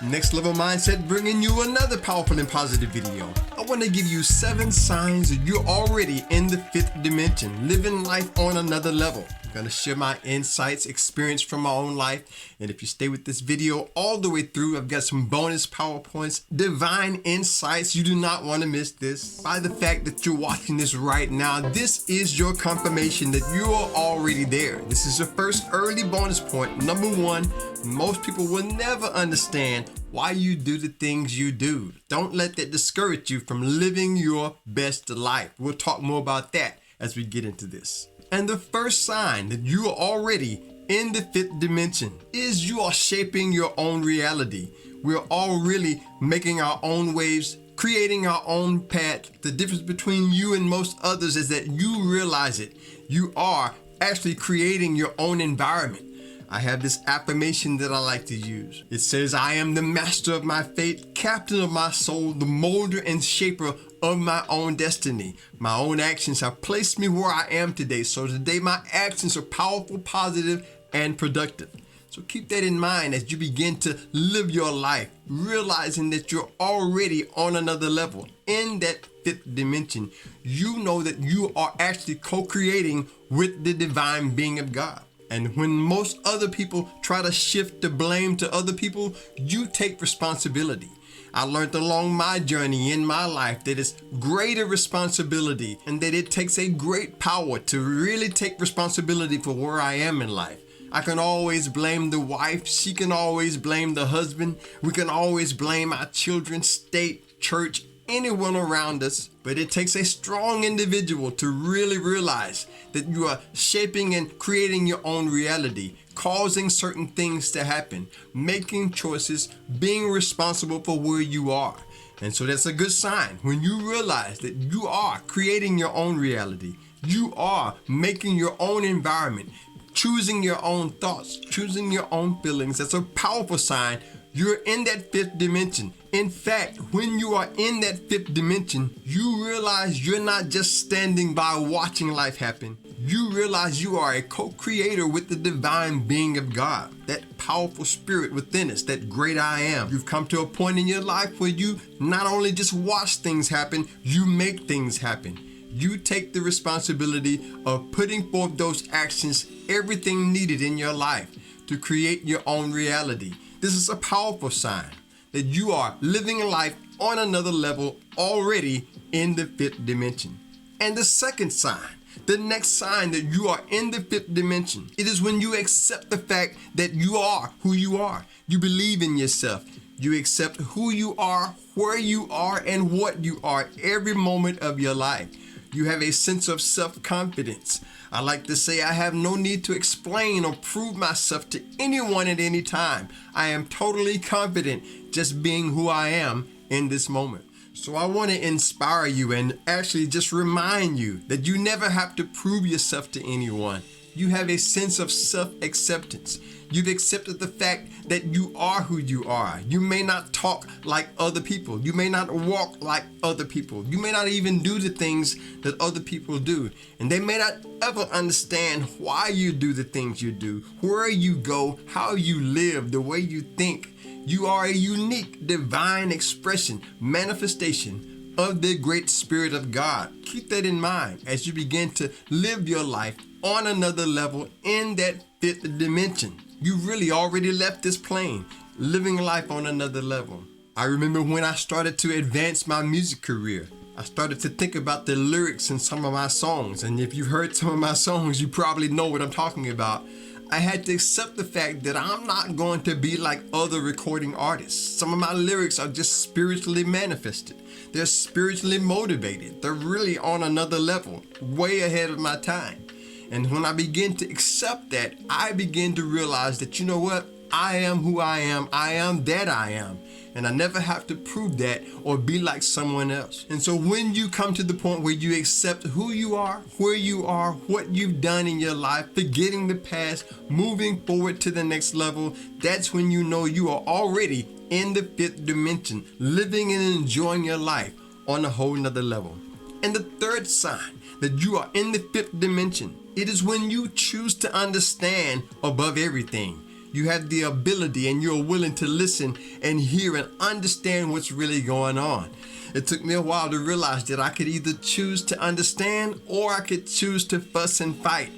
Next Level Mindset bringing you another powerful and positive video. I want to give you 7 signs that you're already in the 5th dimension, living life on another level. I'm going to share my insights, experience from my own life. And if you stay with this video all the way through, I've got some bonus PowerPoints, divine insights. You do not want to miss this. By the fact that you're watching this right now, this is your confirmation that you are already there. This is your first early bonus point. Number 1, most people will never understand why you do the things you do. Don't let that discourage you from living your best life. We'll talk more about that as we get into this. And the first sign that you are already in the 5th dimension is you are shaping your own reality. We're all really making our own waves, creating our own path. The difference between you and most others is that you realize it. You are actually creating your own environment. I have this affirmation that I like to use. It says, I am the master of my fate, captain of my soul, the molder and shaper of my own destiny. My own actions have placed me where I am today. So today my actions are powerful, positive, and productive. So keep that in mind as you begin to live your life, realizing that you're already on another level. In that 5th dimension, you know that you are actually co-creating with the divine being of God. And when most other people try to shift the blame to other people, you take responsibility. I learned along my journey in my life that it's greater responsibility and that it takes a great power to really take responsibility for where I am in life. I can always blame the wife. She can always blame the husband. We can always blame our children, state, church, anyone around us. But it takes a strong individual to really realize that you are shaping and creating your own reality, causing certain things to happen, making choices, being responsible for where you are. And so that's a good sign when you realize that you are creating your own reality. You are making your own environment, choosing your own thoughts, choosing your own feelings. That's a powerful sign. You're in that 5th dimension. In fact, when you are in that 5th dimension, you realize you're not just standing by watching life happen. You realize you are a co-creator with the divine being of God, that powerful spirit within us, that great I am. You've come to a point in your life where you not only just watch things happen, you make things happen. You take the responsibility of putting forth those actions, everything needed in your life to create your own reality. This is a powerful sign that you are living life on another level already in the 5th dimension. And the second sign, the next sign that you are in the 5th dimension, it is when you accept the fact that you are who you are. You believe in yourself. You accept who you are, where you are, and what you are every moment of your life. You have a sense of self-confidence. I like to say I have no need to explain or prove myself to anyone at any time. I am totally confident just being who I am in this moment. So I want to inspire you and actually just remind you that you never have to prove yourself to anyone. You have a sense of self-acceptance. You've accepted the fact that you are who you are. You may not talk like other people. You may not walk like other people. You may not even do the things that other people do. And they may not ever understand why you do the things you do, where you go, how you live, the way you think. You are a unique divine expression, manifestation of the great Spirit of God. Keep that in mind as you begin to live your life on another level in that 5th dimension. You really already left this plane, living life on another level. I remember when I started to advance my music career, I started to think about the lyrics in some of my songs. And if you've heard some of my songs, you probably know what I'm talking about. I had to accept the fact that I'm not going to be like other recording artists. Some of my lyrics are just spiritually manifested. They're spiritually motivated. They're really on another level, way ahead of my time. And when I begin to accept that, I begin to realize that, you know what? I am who I am. I am that I am. And I never have to prove that or be like someone else. And so when you come to the point where you accept who you are, where you are, what you've done in your life, forgetting the past, moving forward to the next level, that's when you know you are already in the 5th dimension, living and enjoying your life on a whole nother level. And the third sign that you are in the 5th dimension, it is when you choose to understand above everything. You have the ability and you're willing to listen and hear and understand what's really going on. It took me a while to realize that I could either choose to understand or I could choose to fuss and fight.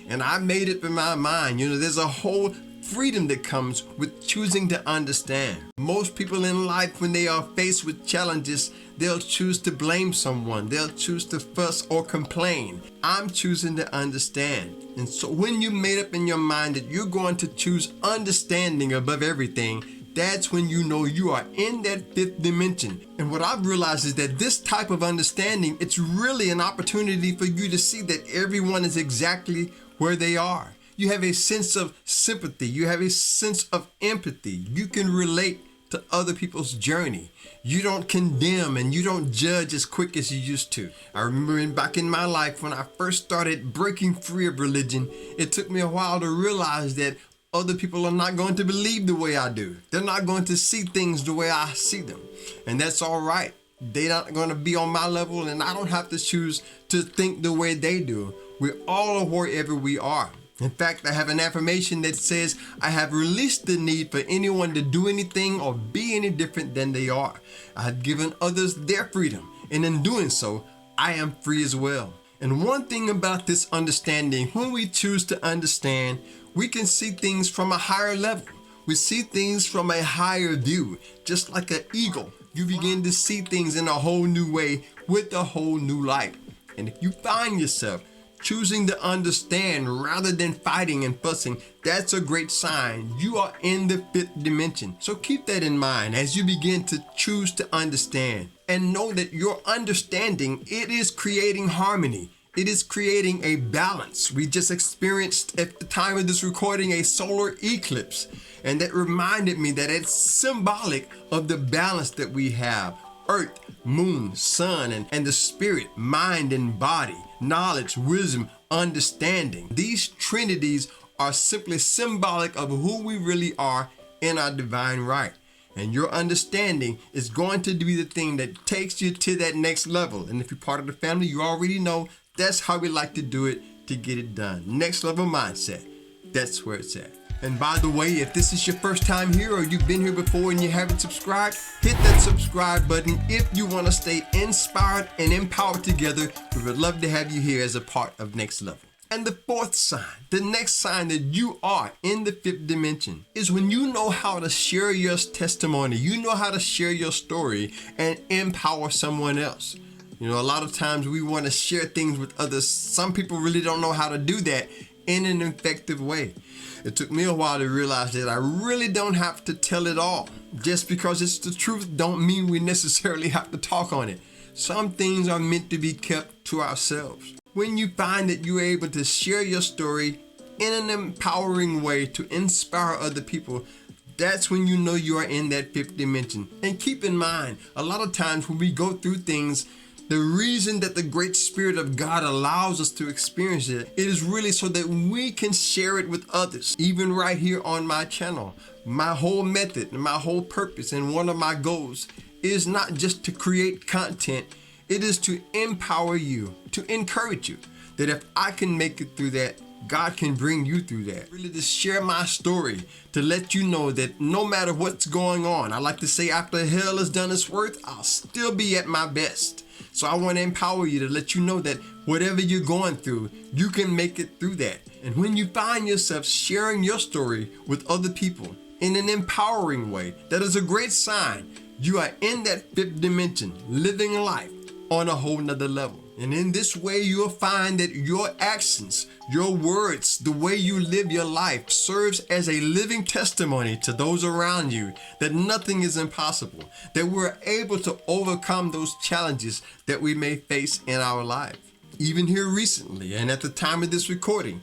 And I made it in my mind. There's a whole freedom that comes with choosing to understand. Most people in life, when they are faced with challenges, they'll choose to blame someone. They'll choose to fuss or complain. I'm choosing to understand. And so when you made up in your mind that you're going to choose understanding above everything, that's when you know you are in that fifth dimension. And what I've realized is that this type of understanding, it's really an opportunity for you to see that everyone is exactly where they are. You have a sense of sympathy. You have a sense of empathy. You can relate to other people's journey. You don't condemn and you don't judge as quick as you used to. I remember back in my life when I first started breaking free of religion, it took me a while to realize that other people are not going to believe the way I do. They're not going to see things the way I see them. And that's all right. They're not going to be on my level, and I don't have to choose to think the way they do. We're all wherever we are. In fact, I have an affirmation that says, I have released the need for anyone to do anything or be any different than they are. I have given others their freedom, and in doing so, I am free as well. And one thing about this understanding, when we choose to understand, we can see things from a higher level. We see things from a higher view, just like an eagle. You begin to see things in a whole new way with a whole new light. And if you find yourself choosing to understand rather than fighting and fussing, that's a great sign. You are in the fifth dimension. So keep that in mind as you begin to choose to understand, and know that your understanding, it is creating harmony. It is creating a balance. We just experienced at the time of this recording a solar eclipse, and that reminded me that it's symbolic of the balance that we have. Earth, moon, sun, and the spirit, mind and body, knowledge, wisdom, understanding. These trinities are simply symbolic of who we really are in our divine right. And your understanding is going to be the thing that takes you to that next level. And if you're part of the family, you already know that's how we like to do it to get it done. Next level mindset. That's where it's at. And by the way, if this is your first time here or you've been here before and you haven't subscribed, hit that subscribe button. If you want to stay inspired and empowered together, we would love to have you here as a part of Next Level. And the fourth sign, the next sign that you are in the fifth dimension, is when you know how to share your testimony, you know how to share your story and empower someone else. A lot of times we want to share things with others. Some people really don't know how to do that in an effective way. It took me a while to realize that I really don't have to tell it all. Just because it's the truth don't mean we necessarily have to talk on it. Some things are meant to be kept to ourselves. When you find that you're able to share your story in an empowering way to inspire other people, that's when you know you are in that fifth dimension. And keep in mind, a lot of times when we go through things, the reason that the great Spirit of God allows us to experience it is really so that we can share it with others. Even right here on my channel, my whole method and my whole purpose and one of my goals is not just to create content, it is to empower you, to encourage you, that if I can make it through that, God can bring you through that. Really to share my story, to let you know that no matter what's going on, I like to say after hell has done its work, I'll still be at my best. So I want to empower you to let you know that whatever you're going through, you can make it through that. And when you find yourself sharing your story with other people in an empowering way, that is a great sign. You are in that fifth dimension, living life on a whole nother level. And in this way, you'll find that your actions, your words, the way you live your life serves as a living testimony to those around you that nothing is impossible, that we're able to overcome those challenges that we may face in our life. Even here recently, and at the time of this recording,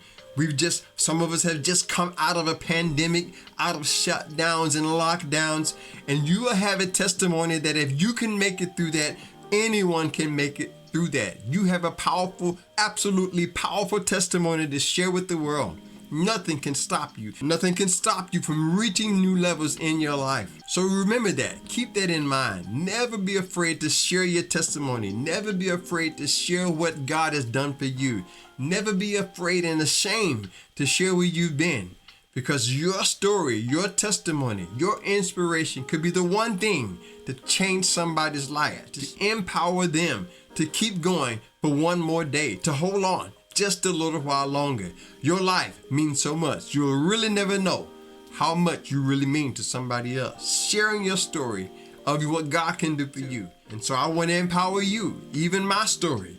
some of us have just come out of a pandemic, out of shutdowns and lockdowns, and you will have a testimony that if you can make it through that, anyone can make it through that. You have a powerful, absolutely powerful testimony to share with the world. Nothing can stop you. Nothing can stop you from reaching new levels in your life. So remember that. Keep that in mind. Never be afraid to share your testimony. Never be afraid to share what God has done for you. Never be afraid and ashamed to share where you've been. because your story, your testimony, your inspiration could be the one thing to change somebody's life, to empower them to keep going for one more day, to hold on just a little while longer. Your life means so much. You'll really never know how much you really mean to somebody else. Sharing your story of what God can do for you. And so I want to empower you, even my story,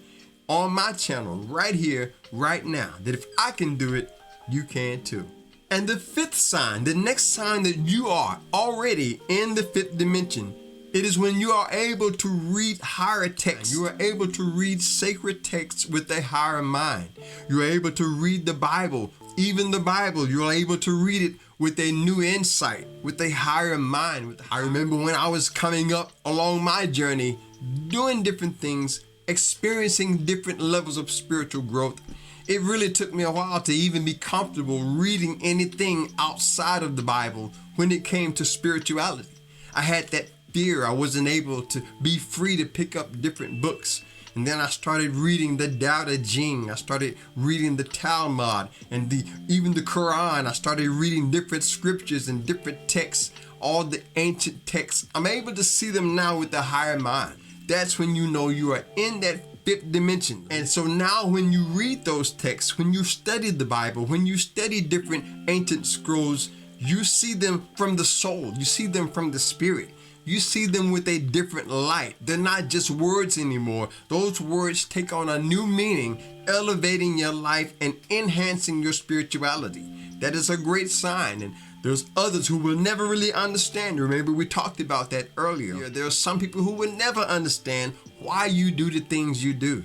on my channel right here, right now, that if I can do it, you can too. And the fifth sign, the next sign that you are already in the fifth dimension, it is when you are able to read higher texts. You are able to read sacred texts with a higher mind. You are able to read the Bible, even the Bible. You are able to read it with a new insight, with a higher mind. I remember when I was coming up along my journey, doing different things, experiencing different levels of spiritual growth. It really took me a while to even be comfortable reading anything outside of the Bible when it came to spirituality. I had that fear. I wasn't able to be free to pick up different books. And then I started reading the Tao Te Ching. I started reading the Talmud and even the Quran. I started reading different scriptures and different texts, all the ancient texts. I'm able to see them now with a higher mind. That's when you know you are in that fifth dimension. And so now when you read those texts, when you study the Bible, when you study different ancient scrolls, you see them from the soul. You see them from the spirit. You see them with a different light. They're not just words anymore. Those words take on a new meaning, elevating your life and enhancing your spirituality. That is a great sign. And there's others who will never really understand. Remember, we talked about that earlier. There are some people who will never understand why you do the things you do.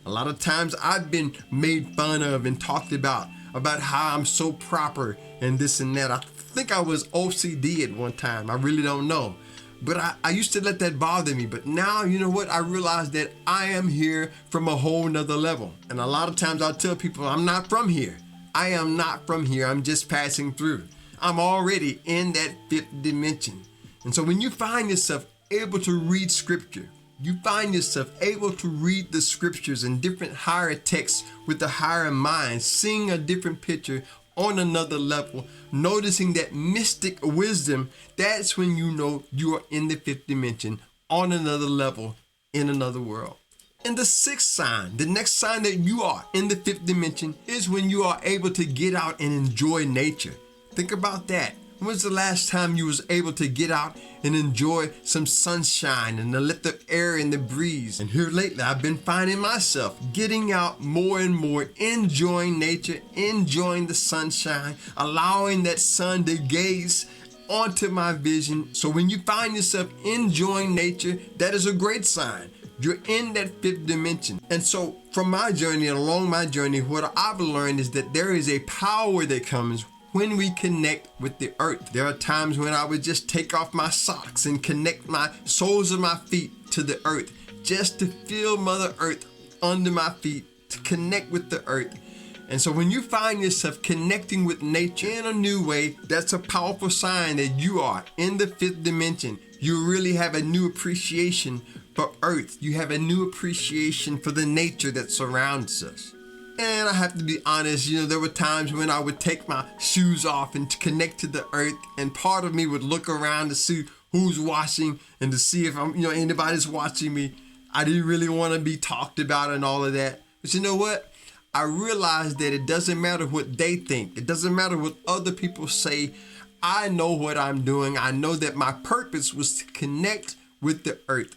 A lot of times I've been made fun of and talked about how I'm so proper and this and that. I think I was OCD at one time. I really don't know. But I used to let that bother me. But now, you know what? I realize that I am here from a whole nother level. And a lot of times I'll tell people I'm not from here. I am not from here. I'm just passing through. I'm already in that fifth dimension. And so when you find yourself able to read scripture, you find yourself able to read the scriptures and different higher texts with a higher mind, seeing a different picture on another level, noticing that mystic wisdom, that's when you know you are in the fifth dimension, on another level, in another world. And the sixth sign, the next sign that you are in the fifth dimension, is when you are able to get out and enjoy nature. Think about that. When was the last time you was able to get out and enjoy some sunshine and to let the air and the breeze? And here lately, I've been finding myself getting out more and more, enjoying nature, enjoying the sunshine, allowing that sun to gaze onto my vision. So when you find yourself enjoying nature, that is a great sign. You're in that fifth dimension. And so from my journey and along my journey, what I've learned is that there is a power that comes when we connect with the earth. There are times when I would just take off my socks and connect my soles of my feet to the earth, just to feel Mother Earth under my feet, to connect with the earth. And so when you find yourself connecting with nature in a new way, that's a powerful sign that you are in the fifth dimension. You really have a new appreciation for earth. You have a new appreciation for the nature that surrounds us. And I have to be honest, there were times when I would take my shoes off and to connect to the earth, and part of me would look around to see who's watching and to see if anybody's watching me. I didn't really want to be talked about and all of that. But you know what? I realized that it doesn't matter what they think. It doesn't matter what other people say. I know what I'm doing. I know that my purpose was to connect with the earth.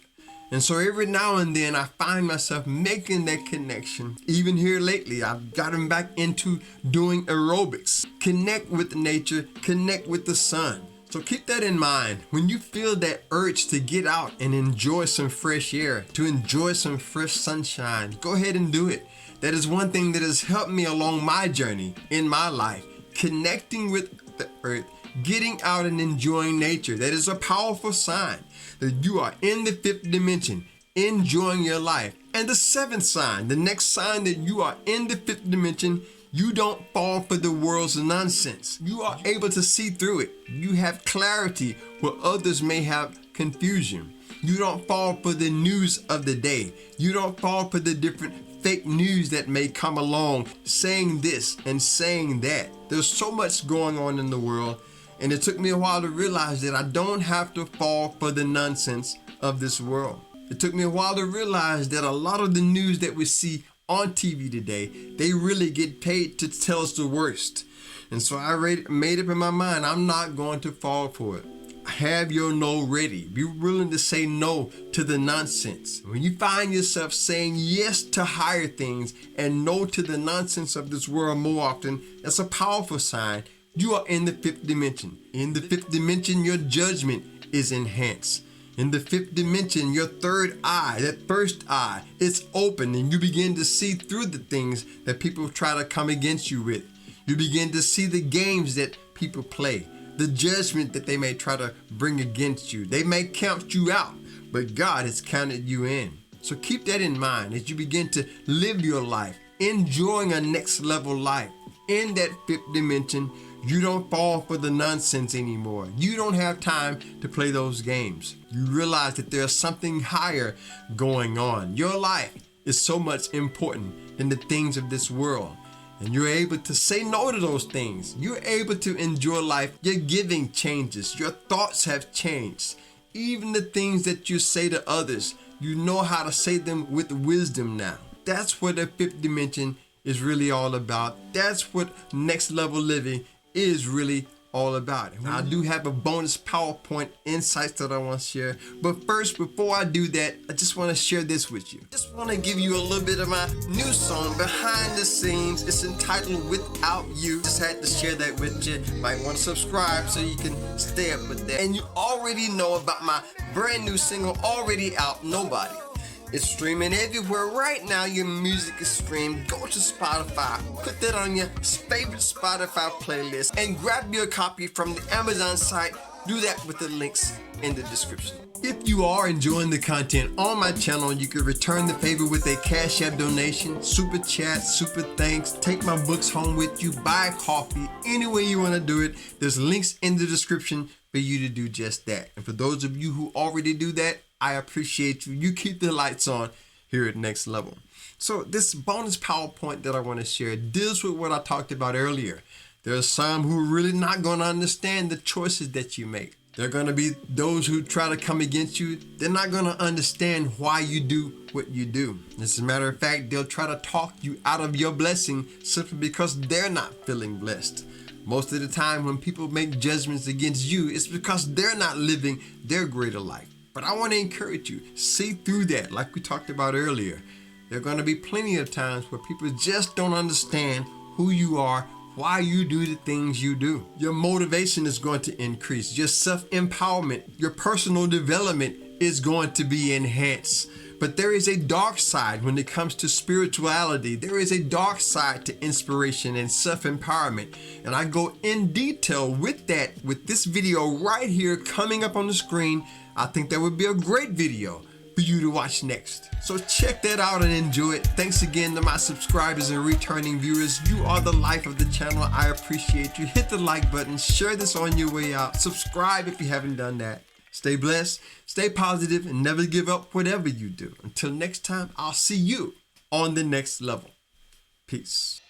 And so every now and then I find myself making that connection. Even here lately, I've gotten back into doing aerobics. Connect with nature, connect with the sun. So keep that in mind. When you feel that urge to get out and enjoy some fresh air, to enjoy some fresh sunshine, go ahead and do it. That is one thing that has helped me along my journey in my life. Connecting with the earth, getting out and enjoying nature. That is a powerful sign that you are in the fifth dimension, enjoying your life. And the seventh sign, the next sign that you are in the fifth dimension, you don't fall for the world's nonsense. You are able to see through it. You have clarity where others may have confusion. You don't fall for the news of the day. You don't fall for the different fake news that may come along saying this and saying that. There's so much going on in the world, and it took me a while to realize that I don't have to fall for the nonsense of this world. It took me a while to realize that a lot of the news that we see on TV today, they really get paid to tell us the worst. And so I made up in my mind, I'm not going to fall for it. Have your no ready. Be willing to say no to the nonsense. When you find yourself saying yes to higher things and no to the nonsense of this world more often, that's a powerful sign. You are in the fifth dimension. In the fifth dimension, your judgment is enhanced. In the fifth dimension, your third eye, that first eye, it's open and you begin to see through the things that people try to come against you with. You begin to see the games that people play, the judgment that they may try to bring against you. They may count you out, but God has counted you in. So keep that in mind as you begin to live your life, enjoying a next level life. In that fifth dimension, you don't fall for the nonsense anymore. You don't have time to play those games. You realize that there's something higher going on. Your life is so much important than the things of this world. And you're able to say no to those things. You're able to enjoy life. Your giving changes. Your thoughts have changed. Even the things that you say to others, you know how to say them with wisdom now. That's what the fifth dimension is really all about. That's what next level living is really all about. And I do have a bonus PowerPoint insights that I want to share. But first, before I do that, I just want to share this with you. Just want to give you a little bit of my new song, Behind the Scenes. It's entitled Without You. Just had to share that with you. Might want to subscribe so you can stay up with that. And you already know about my brand new single, already out, Nobody. It's streaming everywhere right now. Your music is streamed. Go to Spotify, put that on your favorite Spotify playlist, and grab your copy from the Amazon site. Do that with the links in the description. If you are enjoying the content on my channel, you can return the favor with a Cash App donation, super chat, super thanks, take my books home with you, buy coffee, any way you want to do it. There's links in the description for you to do just that. And for those of you who already do that, I appreciate you. You keep the lights on here at Next Level. So this bonus PowerPoint that I want to share deals with what I talked about earlier. There are some who are really not going to understand the choices that you make. There are going to be those who try to come against you. They're not going to understand why you do what you do. As a matter of fact, they'll try to talk you out of your blessing simply because they're not feeling blessed. Most of the time when people make judgments against you, it's because they're not living their greater life. But I want to encourage you, see through that like we talked about earlier. There are going to be plenty of times where people just don't understand who you are, why you do the things you do. Your motivation is going to increase. Your self-empowerment, your personal development is going to be enhanced. But there is a dark side when it comes to spirituality. There is a dark side to inspiration and self-empowerment. And I go in detail with that with this video right here coming up on the screen. I think that would be a great video for you to watch next. So check that out and enjoy it. Thanks again to my subscribers and returning viewers. You are the life of the channel. I appreciate you. Hit the like button, share this on your way out. Subscribe if you haven't done that. Stay blessed, stay positive, and never give up whatever you do. Until next time, I'll see you on the next level. Peace.